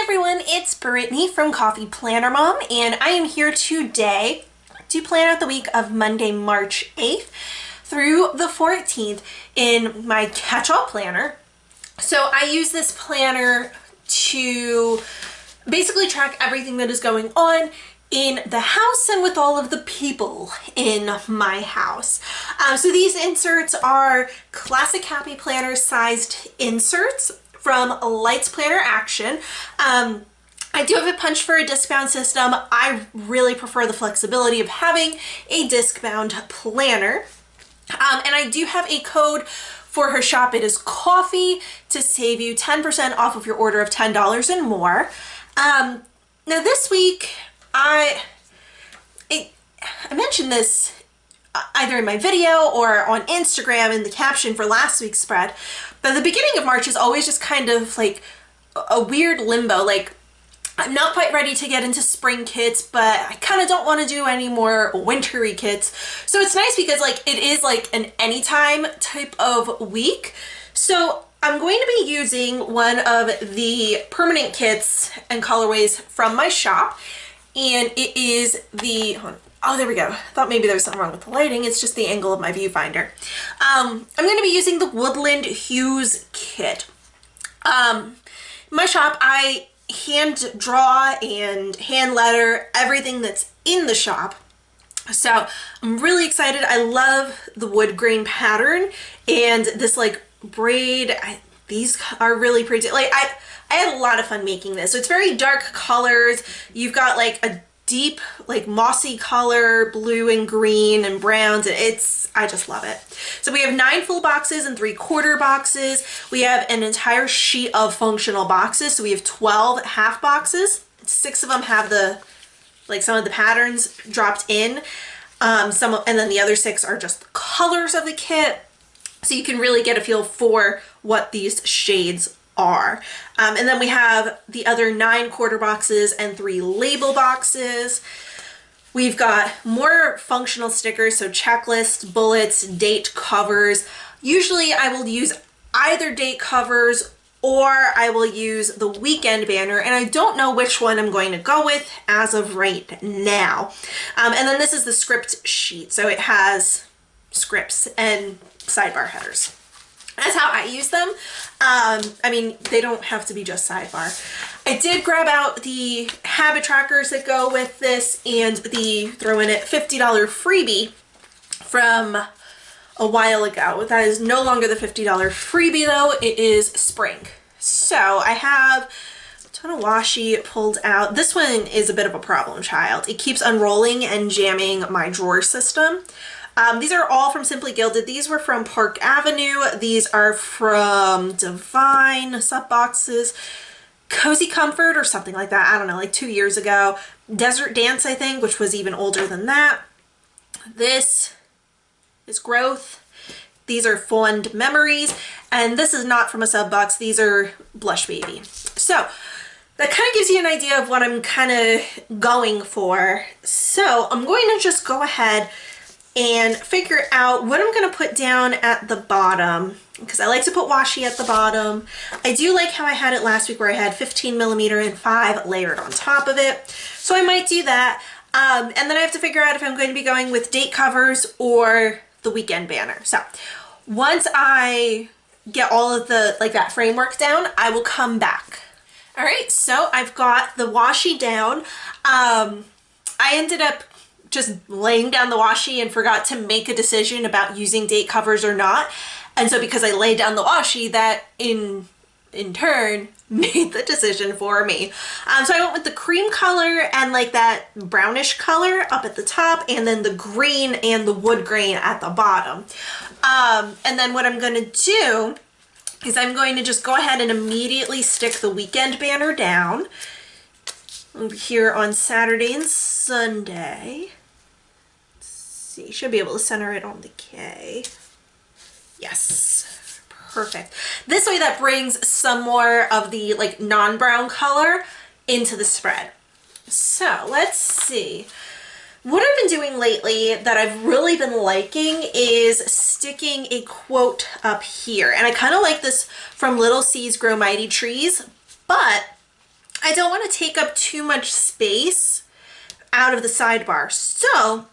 everyone, it's Brittany from Coffee Planner Mom, and I am here today to plan out the week of Monday, March 8th through the 14th in my catch-all planner. So I use this planner to basically track everything that is going on in the house and with all of the people in my house. So these inserts are classic Happy Planner sized inserts from Lights Planner Action. I do have a punch for a disc bound system. I really prefer the flexibility of having a disc bound planner. And I do have a code for her shop. It is coffee to save you 10% off of your order of $10 and more. Now this week, I mentioned this either in my video or on Instagram in the caption for last week's spread, but the beginning of March is always just kind of like a weird limbo. Like, I'm not quite ready to get into spring kits, but I kind of don't want to do any more wintry kits. So it's nice because like it is like an anytime type of week. So I'm going to be using one of the permanent kits and colorways from my shop. And it is the, oh, there we go. I thought maybe there was something wrong with the lighting. It's just the angle of my viewfinder. I'm going to be using the Woodland Hues kit. My shop, I hand draw and hand letter everything that's in the shop. So I'm really excited. I love the wood grain pattern and this like braid. These are really pretty. Like I had a lot of fun making this. So it's very dark colors. You've got like a deep like mossy color, blue and green and browns. I just love it. So we have 9 full boxes and 3 quarter boxes. We have an entire sheet of functional boxes. So we have 12 half boxes. 6 of them have some of the patterns dropped in. And then the other 6 are just the colors of the kit. So you can really get a feel for what these shades are. And then we have the other 9 quarter boxes and 3 label boxes. We've got more functional stickers, so checklists, bullets, date covers. Usually I will use either date covers or I will use the weekend banner, and I don't know which one I'm going to go with as of right now. And then this is the script sheet, so it has scripts and sidebar headers. That's how I use them. I mean, they don't have to be just sidebar. I did grab out the habit trackers that go with this and the throw in it $50 freebie from a while ago. That is no longer the $50 freebie though, it is spring. So I have a ton of washi pulled out. This one is a bit of a problem child. It keeps unrolling and jamming my drawer system. These are all from Simply Gilded. These were from Park Avenue. These are from Divine sub boxes, Cozy Comfort or something like that. I don't know, like 2 years ago. Desert Dance, I think, which was even older than that. This is Growth. These are Fond Memories. And this is not from a sub box. These are Blush Baby. So that kind of gives you an idea of what I'm kind of going for. So I'm going to just go ahead and figure out what I'm going to put down at the bottom, because I like to put washi at the bottom. I do like how I had it last week where I had 15mm and 5 layered on top of it. So I might do that. And then I have to figure out if I'm going to be going with date covers or the weekend banner. So once I get all of the, like that framework down, I will come back. All right, so I've got the washi down. I ended up just laying down the washi and forgot to make a decision about using date covers or not. And so because I laid down the washi, that in turn made the decision for me. So I went with the cream color and like that brownish color up at the top, and then the green and the wood grain at the bottom. And then what I'm going to do is I'm going to just go ahead and immediately stick the weekend banner down over here on Saturday and Sunday. Let's see, should be able to center it on the K. Yes, perfect. This way that brings some more of the like non-brown color into the spread. So let's see. What I've been doing lately that I've really been liking is sticking a quote up here. And I kind of like this from Little Seeds Grow Mighty Trees, but I don't want to take up too much space out of the sidebar. So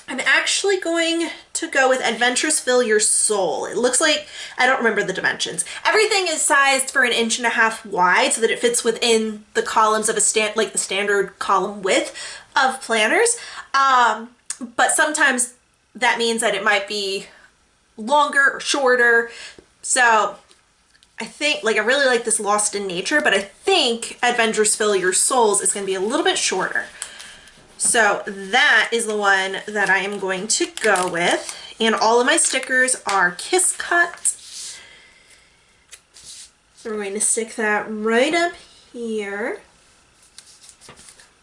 I'm actually going to go with Adventures Fill Your Soul. It looks like, I don't remember the dimensions. Everything is sized for 1.5 inches wide so that it fits within the columns of like the standard column width of planners. But sometimes that means that it might be longer or shorter. So I think, like, I really like this Lost in Nature, but I think Adventures Fill Your Souls is going to be a little bit shorter. So that is the one that I am going to go with. And all of my stickers are Kiss Cut. So we're going to stick that right up here.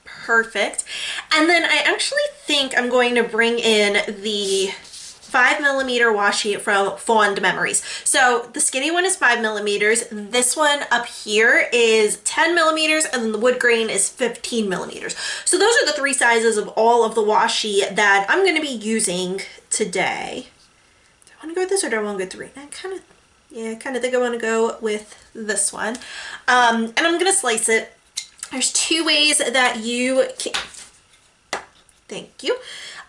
Perfect. And then I actually think I'm going to bring in the 5mm washi from Fond Memories. So the skinny one is 5mm. This one up here is 10mm, and then the wood grain is 15mm. So those are the 3 sizes of all of the washi that I'm going to be using today. Do I want to go with this or do I want to go 3? I kind of think I want to go with this one. And I'm going to slice it. There's 2 ways that you can, thank you.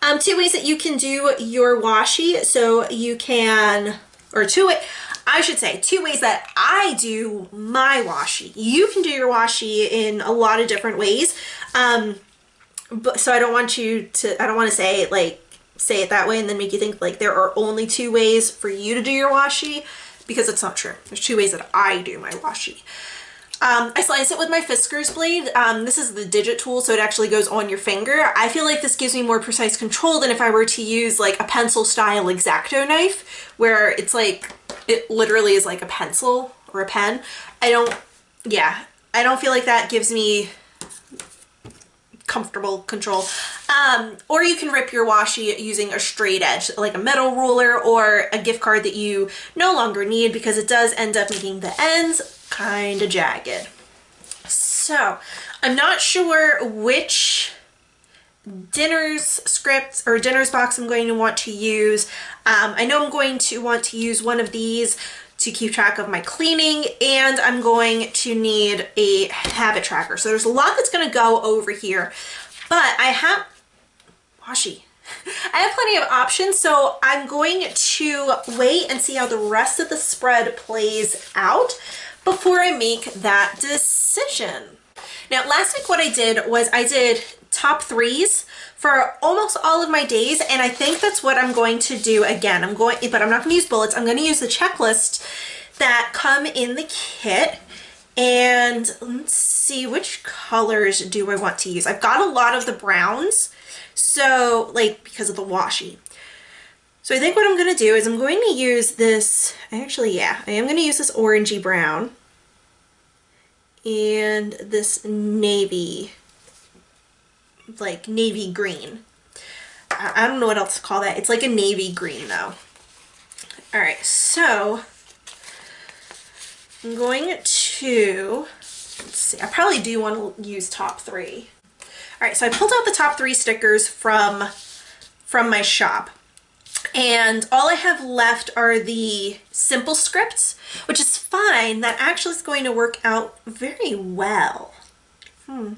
2 ways that you can do your washi. So you can, or 2 ways that I do my washi. You can do your washi in a lot of different ways. But so I don't want to say it that way and then make you think like there are only 2 ways for you to do your washi, because it's not true. There's 2 ways that I do my washi. I slice it with my Fiskars blade. This is the digit tool, so it actually goes on your finger. I feel like this gives me more precise control than if I were to use like a pencil style X-Acto knife, where it's like, it literally is like a pencil or a pen. I don't feel like that gives me comfortable control. Or you can rip your washi using a straight edge, like a metal ruler or a gift card that you no longer need, because it does end up making the ends kind of jagged. So I'm not sure which dinner's script or dinner's box I'm going to want to use. I know I'm going to want to use one of these to keep track of my cleaning, and I'm going to need a habit tracker. So there's a lot that's going to go over here, but I have washi. I have plenty of options, so I'm going to wait and see how the rest of the spread plays out before I make that decision. Now, last week what I did was I did top 3s for almost all of my days, and I think that's what I'm going to do again. But I'm not going to use bullets. I'm going to use the checklist that come in the kit, and let's see, which colors do I want to use? I've got a lot of the browns, so like because of the washi. So I think what I'm going to do is I'm going to use this, I am going to use this orangey brown and this navy, like navy green. I don't know what else to call that. It's like a navy green though. All right, so I'm going to, let's see, I probably do want to use top 3. All right, so I pulled out the top 3 stickers from my shop. And all I have left are the simple scripts, which is fine. That actually is going to work out very well. I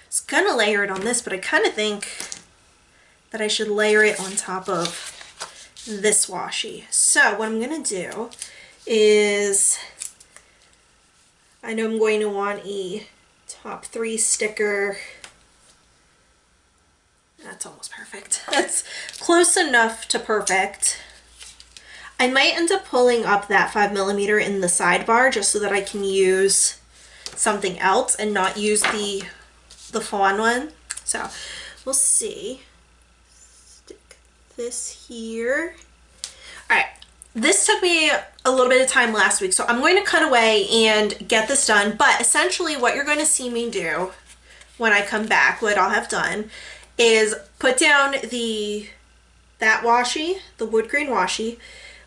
was gonna layer it on this, but I kind of think that I should layer it on top of this washi. So what I'm gonna do is, I know I'm going to want a top 3 sticker. That's almost perfect. That's close enough to perfect. I might end up pulling up that 5mm in the sidebar just so that I can use something else and not use the fawn one. So we'll see. Stick this here. All right. This took me a little bit of time last week, so I'm going to cut away and get this done. But essentially what you're going to see me do when I come back, what I'll have done, is put down that washi, the wood grain washi,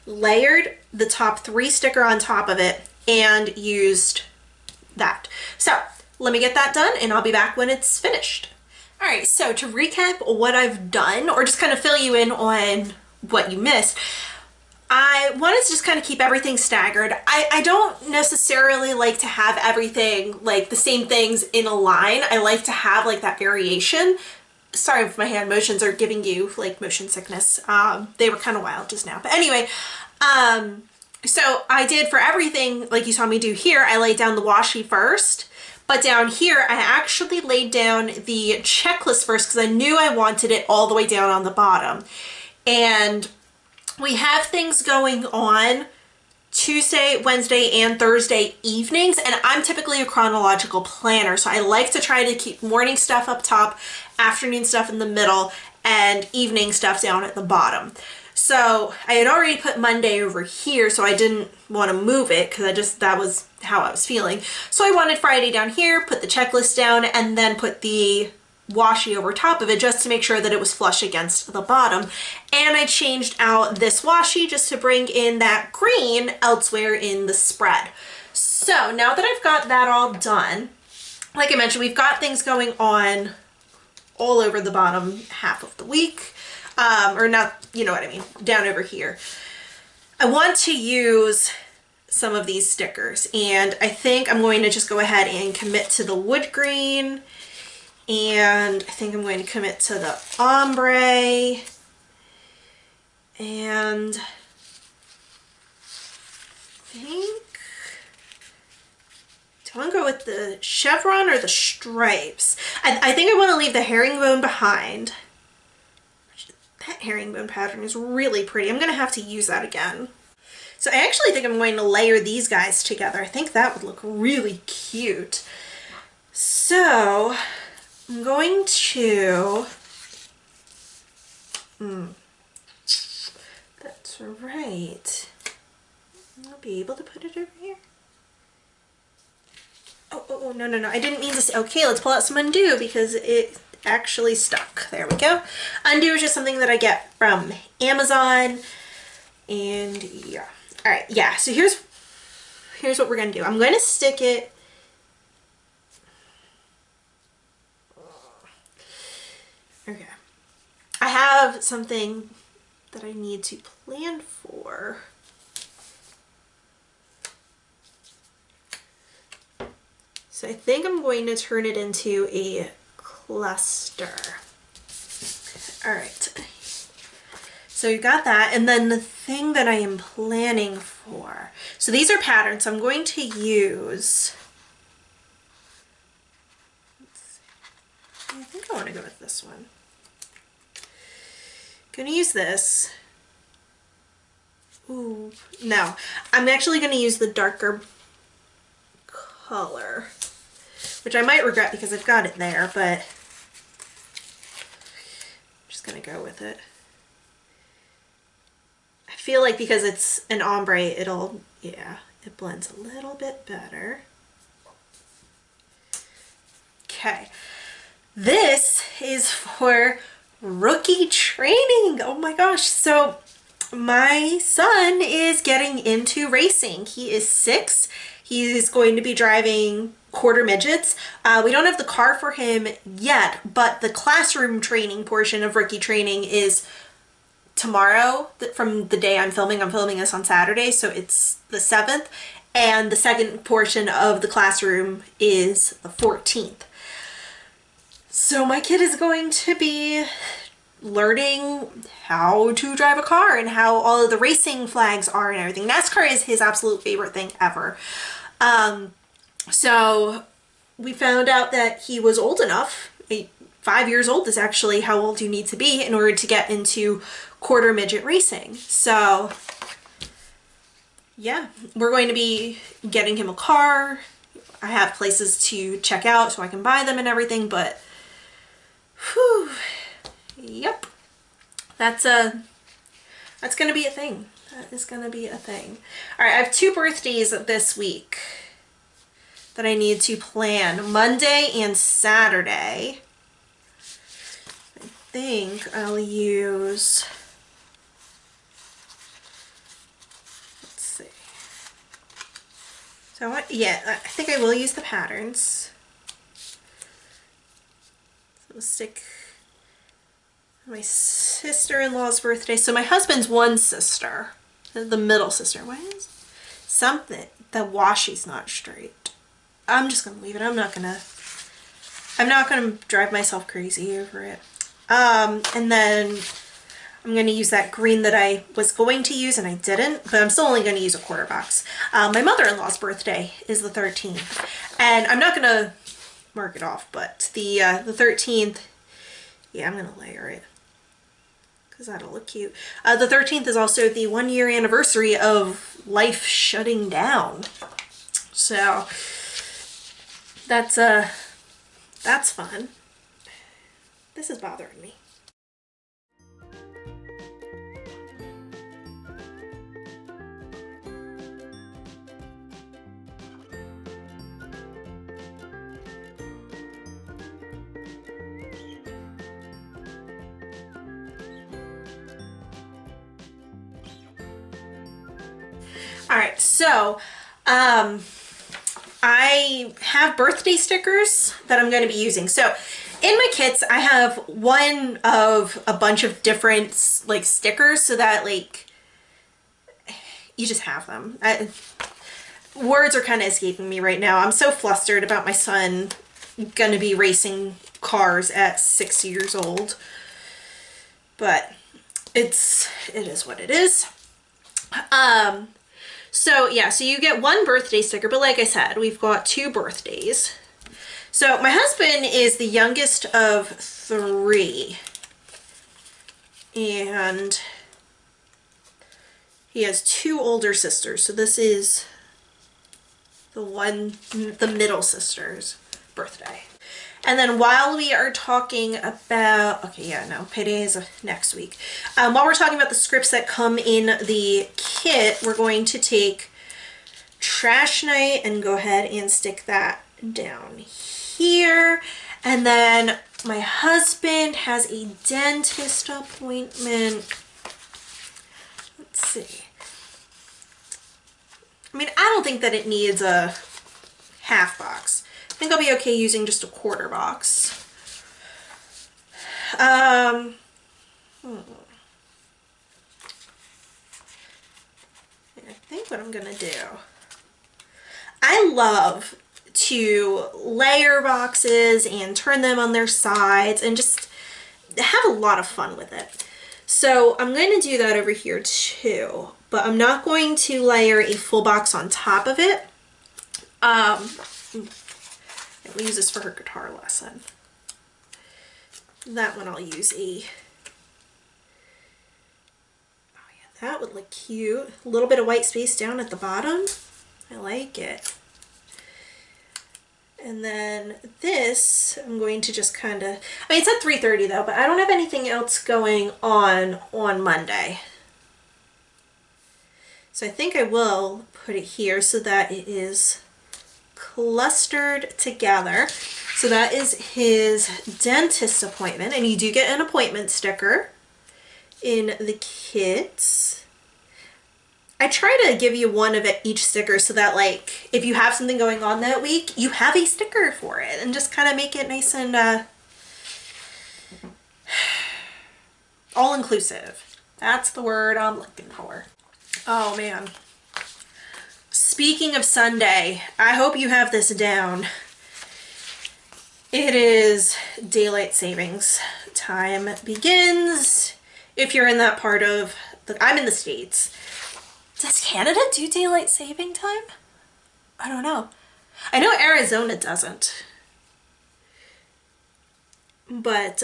layered the top 3 sticker on top of it, and used that. So let me get that done and I'll be back when it's finished. All right, so to recap what I've done, or just kind of fill you in on what you missed, I wanted to just kind of keep everything staggered. I don't necessarily like to have everything like the same things in a line. I like to have like that variation. Sorry if my hand motions are giving you like motion sickness. They were kind of wild just now. But anyway, so I did for everything like you saw me do here, I laid down the washi first. But down here, I actually laid down the checklist first because I knew I wanted it all the way down on the bottom. And we have things going on Tuesday, Wednesday, and Thursday evenings, and I'm typically a chronological planner, so I like to try to keep morning stuff up top, afternoon stuff in the middle, and evening stuff down at the bottom. So I had already put Monday over here, so I didn't want to move it because that was how I was feeling. So I wanted Friday down here, put the checklist down, and then put the washi over top of it just to make sure that it was flush against the bottom. And I changed out this washi just to bring in that green elsewhere in the spread. So now that I've got that all done, like I mentioned, we've got things going on all over the bottom half of the week, or not, you know what I mean, down over here. I want to use some of these stickers, and I think I'm going to just go ahead and commit to the wood green. And I think I'm going to commit to the ombre, and do I want to go with the chevron or the stripes? I think I want to leave the herringbone behind. That herringbone pattern is really pretty. I'm going to have to use that again. So I actually think I'm going to layer these guys together. I think that would look really cute. So I'm going to, that's right. I'll be able to put it over here. Oh, no, I didn't mean to say, okay, let's pull out some undo because it actually stuck. There we go. Undo is just something that I get from Amazon, and yeah. All right, yeah, so here's what we're gonna do. I'm going to stick it okay. I have something that I need to plan for. So I think I'm going to turn it into a cluster. All right. So you got that, and then the thing that I am planning for. So these are patterns. So I'm going to use, I think I want to go with this one. I'm going to use this. Ooh, no. I'm actually going to use the darker color, which I might regret because I've got it there, but I'm just going to go with it. I feel like because it's an ombre, it'll, yeah, it blends a little bit better. Okay. This is for rookie training. Oh my gosh. So my son is getting into racing. He is 6. He is going to be driving quarter midgets. We don't have the car for him yet, but the classroom training portion of rookie training is tomorrow from the day I'm filming. I'm filming this on Saturday, so it's the 7th, and the second portion of the classroom is the 14th. So my kid is going to be learning how to drive a car and how all of the racing flags are and everything. NASCAR is his absolute favorite thing ever. So we found out that he was old enough. 5 years old is actually how old you need to be in order to get into quarter midget racing. So yeah, we're going to be getting him a car. I have places to check out so I can buy them and everything, but whew, yep, that's gonna be a thing. That is gonna be a thing. All right, I have 2 birthdays this week that I need to plan, Monday and Saturday. I think I'll use, let's see. So I think I will use the patterns. So we'll stick my sister-in-law's birthday. So my husband's one sister. The middle sister. Why is something, the washi's not straight? I'm just gonna leave it. I'm not gonna drive myself crazy over it. And then I'm gonna use that green that I was going to use and I didn't, but I'm still only gonna use a quarter box. My mother-in-law's birthday is the 13th, and I'm not gonna mark it off, but the 13th, yeah, I'm gonna layer it because that'll look cute. The 13th is also the 1-year anniversary of life shutting down. So that's fun. This is bothering me. All right, so I have birthday stickers that I'm going to be using. So in my kits, I have one of a bunch of different like stickers so that like you just have them. Words are kind of escaping me right now. I'm so flustered about my son going to be racing cars at 6 years old, but it is what it is. So yeah, so you get one birthday sticker, but like I said, we've got 2 birthdays. So my husband is the youngest of 3, and he has 2 older sisters. So this is the middle sister's birthday. And then while we are talking about, okay, yeah, no, payday is next week. While we're talking about the scripts that come in the kit, we're going to take Trash Night and go ahead and stick that down here. And then my husband has a dentist appointment. Let's see. I mean, I don't think that it needs a half box. I think I'll be okay using just a quarter box. I think what I'm gonna do, I love to layer boxes and turn them on their sides and just have a lot of fun with it. So I'm going to do that over here too, but I'm not going to layer a full box on top of it. We'll use this for her guitar lesson. That one I'll use oh yeah, that would look cute. A little bit of white space down at the bottom. I like it. And then this, I'm going to just kind of, I mean, it's at 3:30 though, but I don't have anything else going on Monday. So I think I will put it here so that it is clustered together. So that is his dentist appointment, and you do get an appointment sticker in the kits. I try to give you one of each sticker so that like if you have something going on that week, you have a sticker for it, and just kind of make it nice and all-inclusive. That's the word I'm looking for. Oh man. Speaking of Sunday, I hope you have this down. It is daylight savings time begins. If you're in that part of I'm in the States. Does Canada do daylight saving time? I don't know. I know Arizona doesn't. But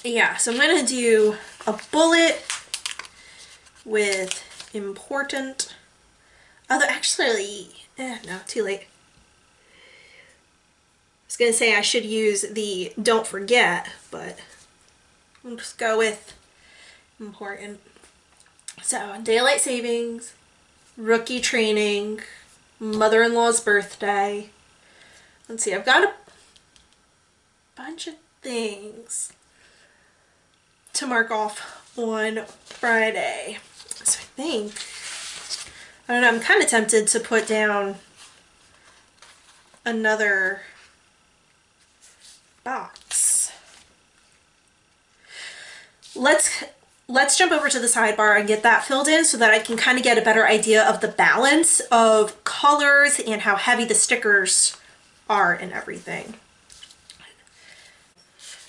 yeah, so I'm gonna do a bullet with important. Although actually, no, too late. I was gonna say I should use the don't forget, but we'll just go with important. So daylight savings, rookie training, mother-in-law's birthday. Let's see, I've got a bunch of things to mark off on Friday. So I think, I don't know, I'm kind of tempted to put down another box. let's jump over to the sidebar and get that filled in so that I can kind of get a better idea of the balance of colors and how heavy the stickers are and everything.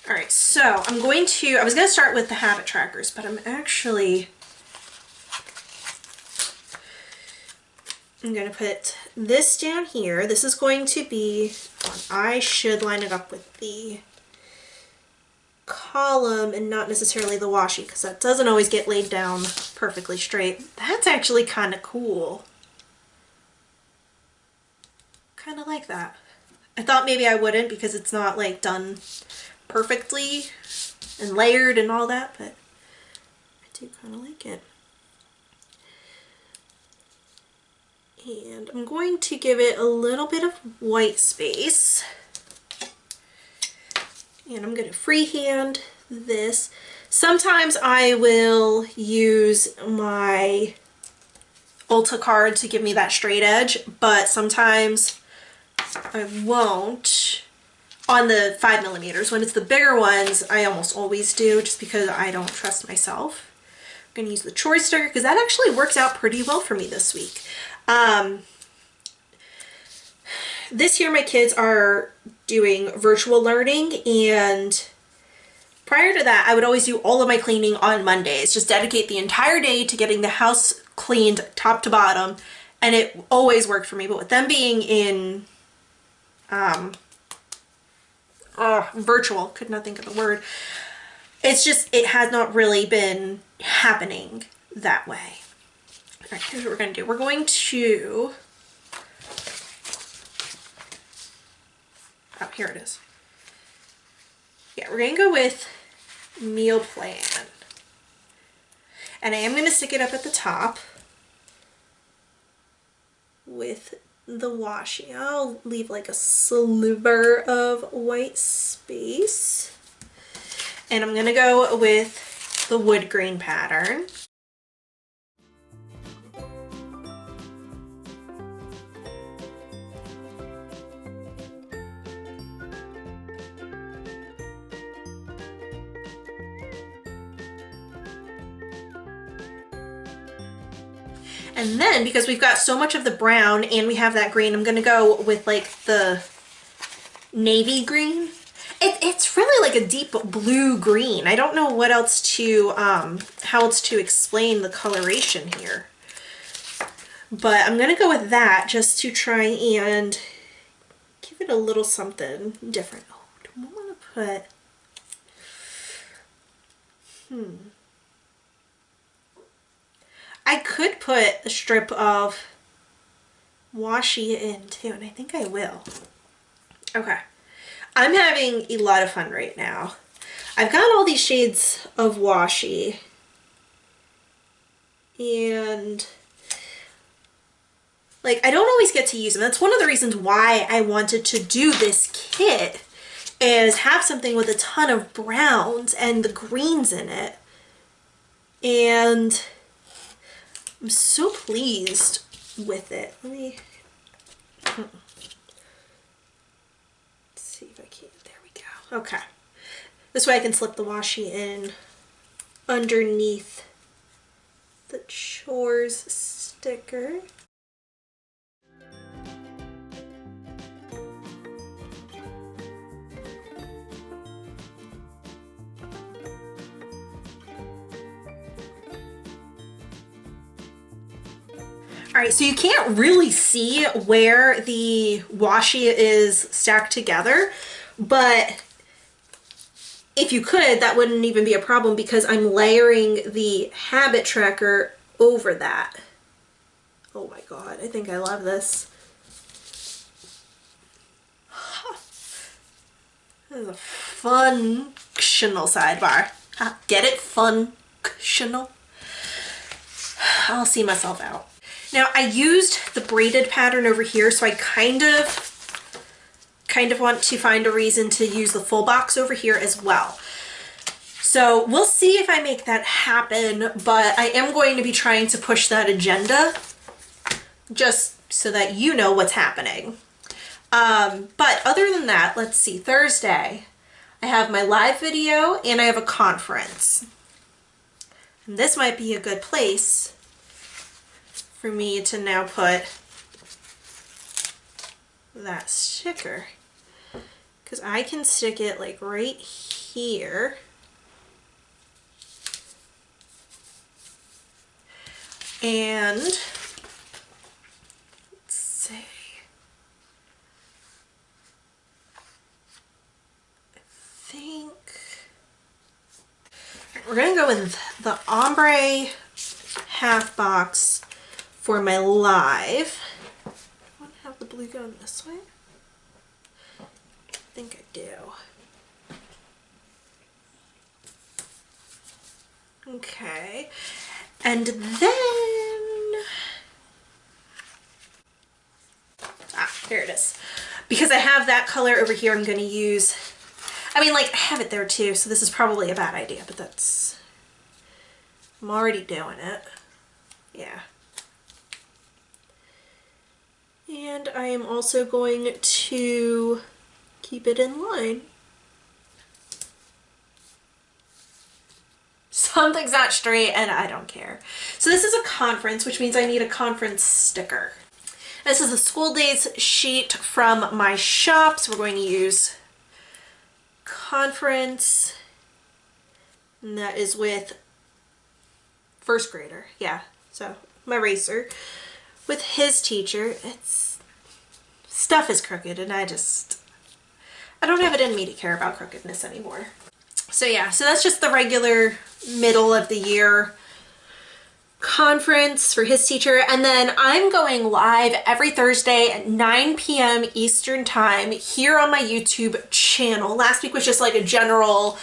All right, so I was gonna start with the habit trackers, but I'm gonna put this down here. This is going to be, I should line it up with the column and not necessarily the washi, because that doesn't always get laid down perfectly straight. That's actually kind of cool. Kind of like that. I thought maybe I wouldn't because it's not like done perfectly and layered and all that, but I do kind of like it. And I'm going to give it a little bit of white space. And I'm going to freehand this. Sometimes I will use my Ulta card to give me that straight edge, but sometimes I won't. On the 5mm. When it's the bigger ones, I almost always do, just because I don't trust myself. I'm going to use the choice sticker because that actually works out pretty well for me this week. This year my kids are doing virtual learning, and prior to that I would always do all of my cleaning on Mondays, just dedicate the entire day to getting the house cleaned top to bottom, and it always worked for me. But with them being in virtual, could not think of the word, it's just, it has not really been happening that way. All right, here's what we're going to do. We're going to, oh, here it is. Yeah, we're going to go with meal plan. And I am going to stick it up at the top with the washi. I'll leave like a sliver of white space. And I'm going to go with the wood grain pattern. And then, because we've got so much of the brown and we have that green, I'm gonna go with like the navy green. It's really like a deep blue green. I don't know what else to, how else to explain the coloration here. But I'm gonna go with that just to try and give it a little something different. Oh, do I wanna put, I could put a strip of washi in too, and I think I will. Okay, I'm having a lot of fun right now. I've got all these shades of washi, and like, I don't always get to use them. That's one of the reasons why I wanted to do this kit, is have something with a ton of browns and the greens in it. And I'm so pleased with it. Let me see if I can. There we go. Okay. This way I can slip the washi in underneath the chores sticker. All right, so you can't really see where the washi is stacked together, but if you could, that wouldn't even be a problem because I'm layering the habit tracker over that. Oh my God, I think I love this. This is a functional sidebar. Get it? Functional. I'll see myself out. Now I used the braided pattern over here, so I kind of want to find a reason to use the full box over here as well. So we'll see if I make that happen, but I am going to be trying to push that agenda just so that you know what's happening. But other than that, let's see, Thursday, I have my live video and I have a conference. This might be a good place for me to now put that sticker, because I can stick it like right here. And let's see. I think we're gonna go with the ombre half box for my live. I want to have the blue going this way. I think I do. Okay. And then, here it is. Because I have that color over here, I'm going to use, I mean, like, I have it there too, so this is probably a bad idea, but that's, I'm already doing it. Yeah. And I am also going to keep it in line. Something's not straight and I don't care. So this is a conference, which means I need a conference sticker. This is the school days sheet from my shop. So we're going to use conference, and that is with first grader. Yeah, so my racer with his teacher. It's stuff is crooked and I don't have it in me to care about crookedness anymore. So yeah, so that's just the regular middle of the year conference for his teacher. And then I'm going live every Thursday at 9 p.m. Eastern time here on my YouTube channel. Last week was just like a general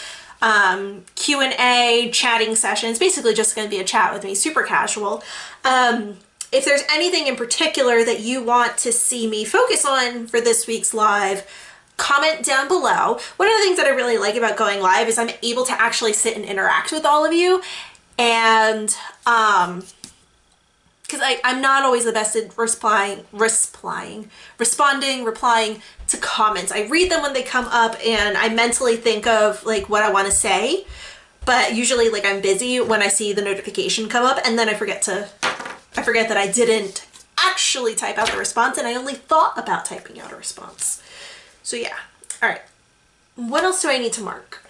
Q&A chatting session. It's basically just going to be a chat with me, super casual. If there's anything in particular that you want to see me focus on for this week's live, comment down below. One of the things that I really like about going live is I'm able to actually sit and interact with all of you, and because I'm not always the best at replying to comments. I read them when they come up and I mentally think of like what I want to say, but usually like I'm busy when I see the notification come up, and then I forget that I didn't actually type out the response and I only thought about typing out a response. So yeah, all right. What else do I need to mark?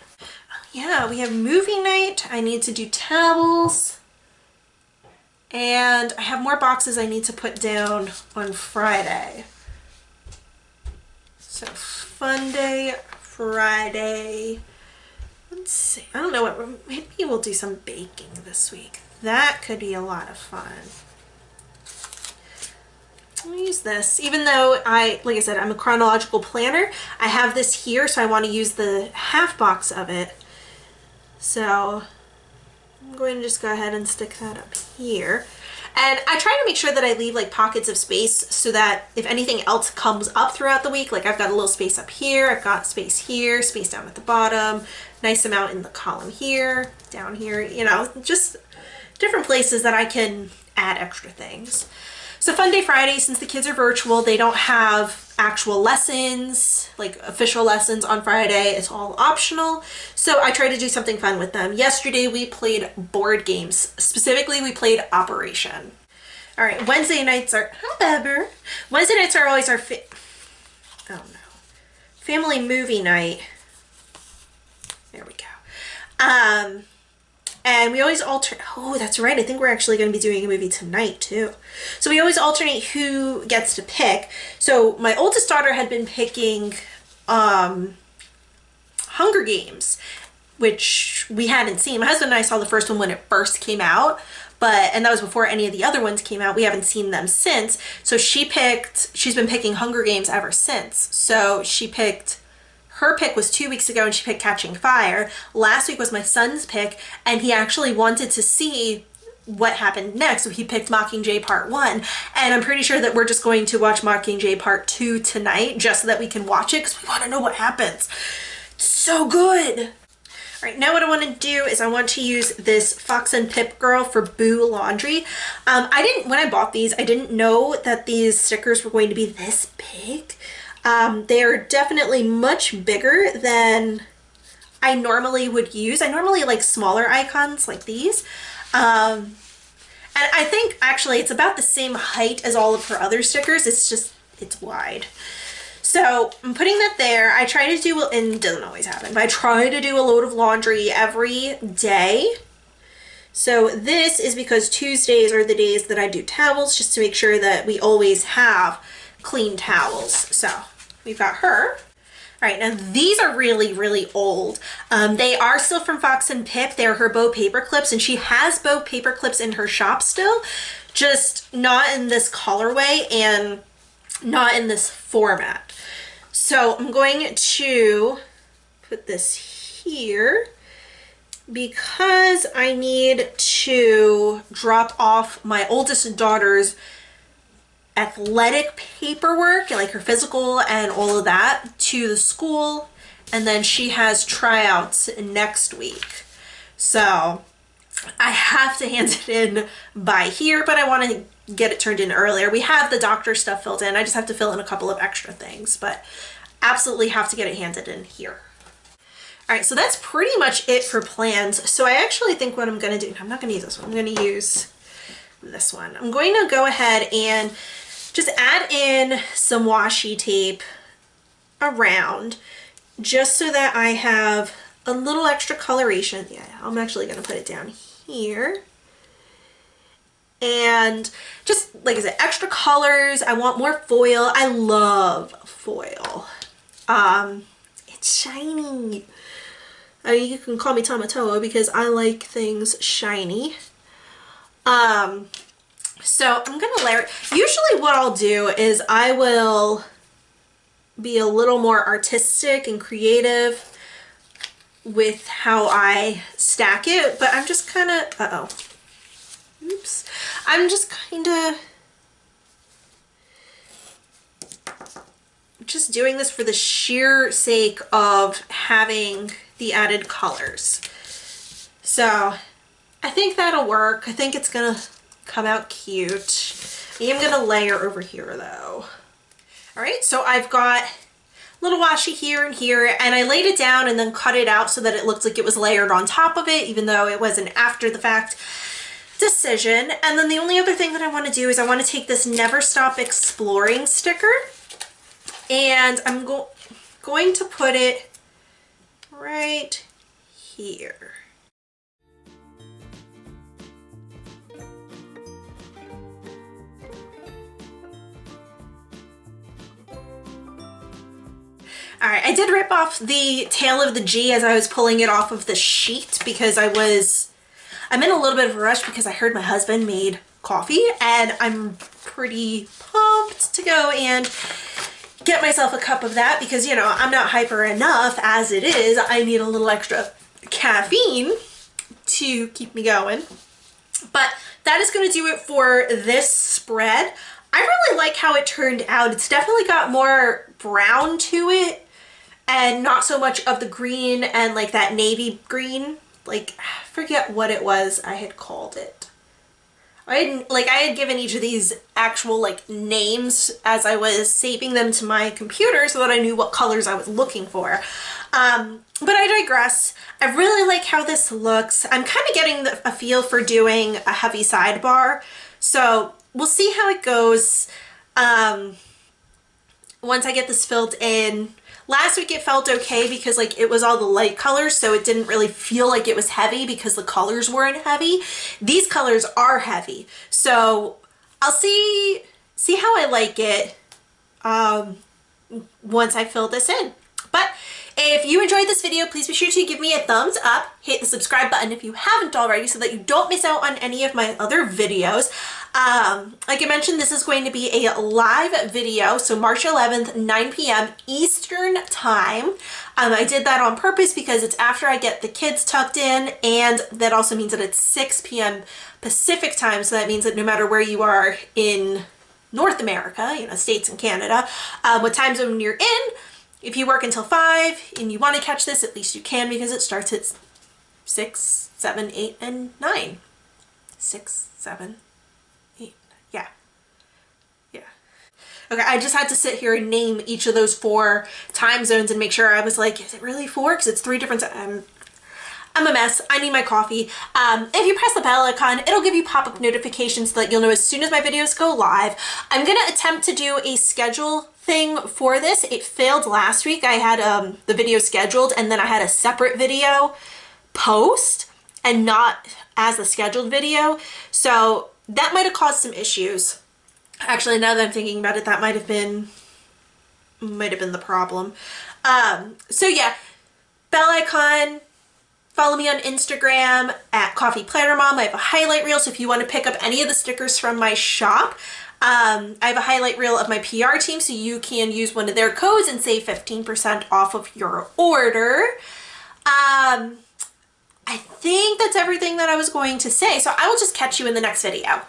Yeah, we have movie night. I need to do towels. And I have more boxes I need to put down on Friday. So fun day, Friday. Let's see, I don't know what, maybe we'll do some baking this week. That could be a lot of fun. I'll use this, even though like I said, I'm a chronological planner. I have this here, so I want to use the half box of it. So I'm going to just go ahead and stick that up here. And I try to make sure that I leave like pockets of space so that if anything else comes up throughout the week, like I've got a little space up here, I've got space here, space down at the bottom, nice amount in the column here, down here, you know, just different places that I can add extra things. So Fun Day Friday, since the kids are virtual, they don't have actual lessons, like official lessons on Friday. It's all optional. So I try to do something fun with them. Yesterday we played board games. Specifically, we played Operation. All right, Wednesday nights are, Wednesday nights are always our family movie night. There we go. And we always alternate. Oh, that's right. I think we're actually going to be doing a movie tonight too. So we always alternate who gets to pick. So my oldest daughter had been picking Hunger Games, which we hadn't seen. My husband and I saw the first one when it first came out, and that was before any of the other ones came out. We haven't seen them since. So she's been picking Hunger Games ever since. So her pick was 2 weeks ago and she picked Catching Fire. Last week was my son's pick and he actually wanted to see what happened next. So he picked Mockingjay Part 1. And I'm pretty sure that we're just going to watch Mockingjay Part 2 tonight just so that we can watch it because we want to know what happens. It's so good. All right, now what I want to do is I want to use this Fox and Pip Girl for Boo Laundry. When I bought these, I didn't know that these stickers were going to be this big. They are definitely much bigger than I normally would use. I normally like smaller icons like these. And I think actually it's about the same height as all of her other stickers. It's just, it's wide. So I'm putting that there. I try to do, and it doesn't always happen, but I try to do a load of laundry every day. So this is because Tuesdays are the days that I do towels, just to make sure that we always have clean towels. So we've got her. All right, now these are really, really old. They are still from Fox and Pip. They're her bow paper clips, and she has bow paper clips in her shop still, just not in this colorway and not in this format. So I'm going to put this here because I need to drop off my oldest daughter's athletic paperwork, like her physical and all of that, to the school, and then she has tryouts next week. So I have to hand it in by here, but I want to get it turned in earlier. We have the doctor stuff filled in. I just have to fill in a couple of extra things, but absolutely have to get it handed in here. All right, so that's pretty much it for plans. So I actually think what I'm going to do, I'm not going to use this one. I'm going to use this one. I'm going to go ahead and just add in some washi tape around just so that I have a little extra coloration. Yeah, I'm actually going to put it down here. And just, like I said, extra colors. I want more foil. I love foil. It's shiny. I mean, you can call me Tamatoa because I like things shiny. So I'm gonna layer it. Usually what I'll do is I will be a little more artistic and creative with how I stack it, but I'm just kind of, oops. I'm just kind of just doing this for the sheer sake of having the added colors. So I think that'll work. I think it's gonna come out cute. I am gonna layer over here though. All right, so I've got a little washi here and here, and I laid it down and then cut it out so that it looked like it was layered on top of it, even though it was an after the fact decision. And then the only other thing that I want to do is I want to take this Never Stop Exploring sticker, and I'm going to put it right here. All right, I did rip off the tail of the G as I was pulling it off of the sheet because I'm in a little bit of a rush because I heard my husband made coffee, and I'm pretty pumped to go and get myself a cup of that because, you know, I'm not hyper enough as it is. I need a little extra caffeine to keep me going. But that is going to do it for this spread. I really like how it turned out. It's definitely got more brown to it and not so much of the green and like that navy green. Like, I forget what it was I had called it. I had given each of these actual like names as I was saving them to my computer so that I knew what colors I was looking for. But I digress. I really like how this looks. I'm kind of getting a feel for doing a heavy sidebar. So we'll see how it goes once I get this filled in. Last week it felt okay because like it was all the light colors, so it didn't really feel like it was heavy because the colors weren't heavy. These colors are heavy, so I'll see how I like it once I fill this in. But if you enjoyed this video, please be sure to give me a thumbs up, hit the subscribe button if you haven't already so that you don't miss out on any of my other videos. Like I mentioned, this is going to be a live video, so March 11th, 9 p.m. Eastern time. I did that on purpose because it's after I get the kids tucked in, and that also means that it's 6 p.m. Pacific time, so that means that no matter where you are in North America, you know, States and Canada, what time zone you're in, if you work until 5 and you want to catch this, at least you can because it starts at 6, 7, 8, and 9. 6, 7, 8, yeah. Yeah. Okay, I just had to sit here and name each of those 4 time zones and make sure I was like, is it really 4? Because it's 3 different I'm a mess. I need my coffee. If you press the bell icon, it'll give you pop-up notifications so that you'll know as soon as my videos go live. I'm gonna attempt to do a schedule thing for this. It failed last week. I had the video scheduled and then I had a separate video post and not as a scheduled video. So that might have caused some issues. Actually, now that I'm thinking about it, that might have been the problem. So yeah, bell icon, follow me on Instagram at Coffee Planner Mom. I have a highlight reel, so if you want to pick up any of the stickers from my shop, I have a highlight reel of my PR team, so you can use one of their codes and save 15% off of your order. I think that's everything that I was going to say, so I will just catch you in the next video.